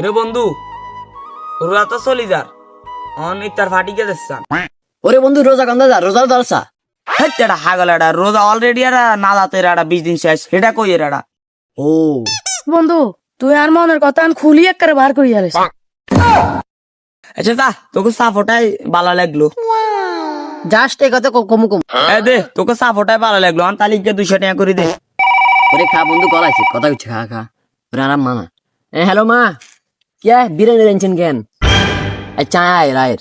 রে বন্ধু রোজা তো চলি যার অন ইফতার ফাটি কে দিচ্ছান ওরে বন্ধু রোজা কান্দা যা রোজা ধরছা এটা হাগল এটা রোজা অলরেডি আর না যাতে এটা 20 দিন শেষ এটা কই এটা ও বন্ধু তুই আর মনের কথা খুলি একবারে বার করি আরে আচ্ছা যা তোকে সাফোটাই ভালো লাগলো জাস্ট এই কথা কম কম এ দে তোকে সাফোটাই ভালো লাগলো আন তালিকা 200 টাকা করে দে ওরে খা বন্ধু গলাইছে কথা হচ্ছে খা খা ওরে আরাম মানা হ্যালো মা क्या है बिरयानी टेंशन কেন अच्छा आए रायर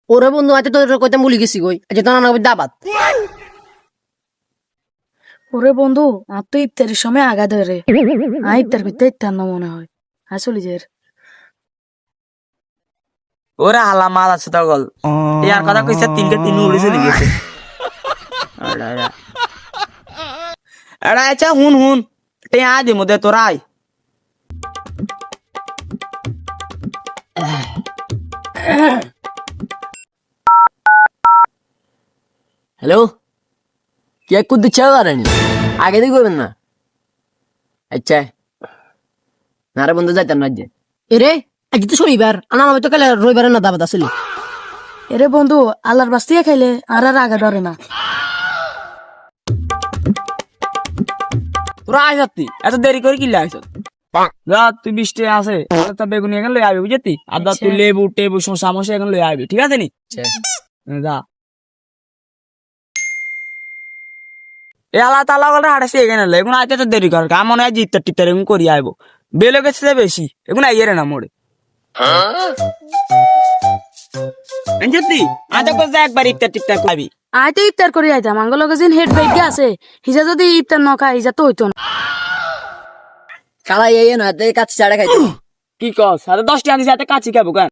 ওরে বন্ধু আজ তোর কইতাম ভুলি গেছি কই আজ তো না দাবাত ওরে বন্ধু আর তো ইফতারের সময় আগা ধরে ইফতার করতে ইফতার না মনে হয় আসলে যে ওরে হালা মাল আছে তগল ইয়ার কথা কইছে তিনকে তিন উড়ে চলে গেছে এড়া আচ্ছা হুন হুন তে আজ মধ্যে তোরাই হ্যালো কে কুদ চাওয়ারানি আগে দিয়ে করবেন না আচ্ছা না রে বন্ধু যাইতাম না যে এরে আজ তো শনিবার আনা তো কালে রবিবার না দাবাত আসলে এরে বন্ধু আল্লাহর বাস্তিয়ে খাইলে আর আর আগা ধরে না তোরা আয় যাত্তি এত দেরি করে কি লাগছ যা তুই 20 টাকা আছে তাহলে তো বেগুনি এখন লই আবি বুঝতি আর দা তুই লেবু টেবু সমস্যা এখন লই আবি ঠিক আছে নি যা এ আল্লাহ তাআলা বলে হাড়াছে এখানে লই এখন আইতে তো দেরি কর কাম মনে হয় জিত্তার টিত্তার এখন করি আইবো বেলে গেছে বেশি এখন আইয়ে না মোড়ে এনজতি আজ তো যা একবার ইফতার টিত্তার খাবি আই তো ইফতার করে আইতাম আঙ্গ লগে যেন হেড ব্যাগ আছে হিজা যদি ইফতার ন খাই হিজা তো হইতো না কালা এই না তে কাছে চাড়া খাইতে কি কস আরে 10 টাকা দিছে এত কাছি খাবো কেন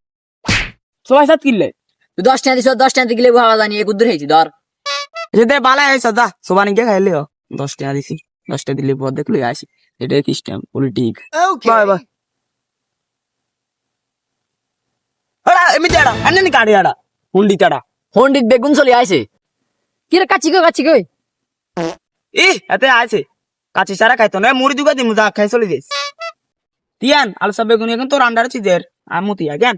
সবাই সাথ কিনলে তুই 10 টাকা দিছ 10 টাকা দিলে ভাবা জানি এক উদ্দর হইছি ধর যেতে বালা হইছে দা সোবানি কে খাইলে 10 টাকা দিছি 10 টাকা দিলে পর দেখলে আসি এটা কি সিস্টেম পলিটিক বাই বাই আড়া এমি দাঁড়া আন্নে কাড়ি আড়া হুন্ডি তাড়া হন্ডিত বেগুন চলে আইছে কি রে কাচি কই ই এতে আছে কাচি সারা খাইতো না মুড়ি দুগা দিমু যা খাই চলে যাইস তিয়ান আলু সব বেগুনি এখন তোর আন্ডার চিজের আমু তিয়া জ্ঞান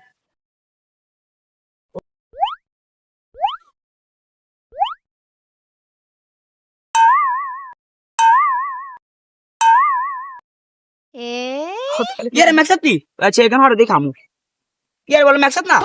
ইয়ারে ম্যাকসাত কি আচ্ছা এখানে হরে দেখামু ইয়ারে বলে ম্যাকসাত না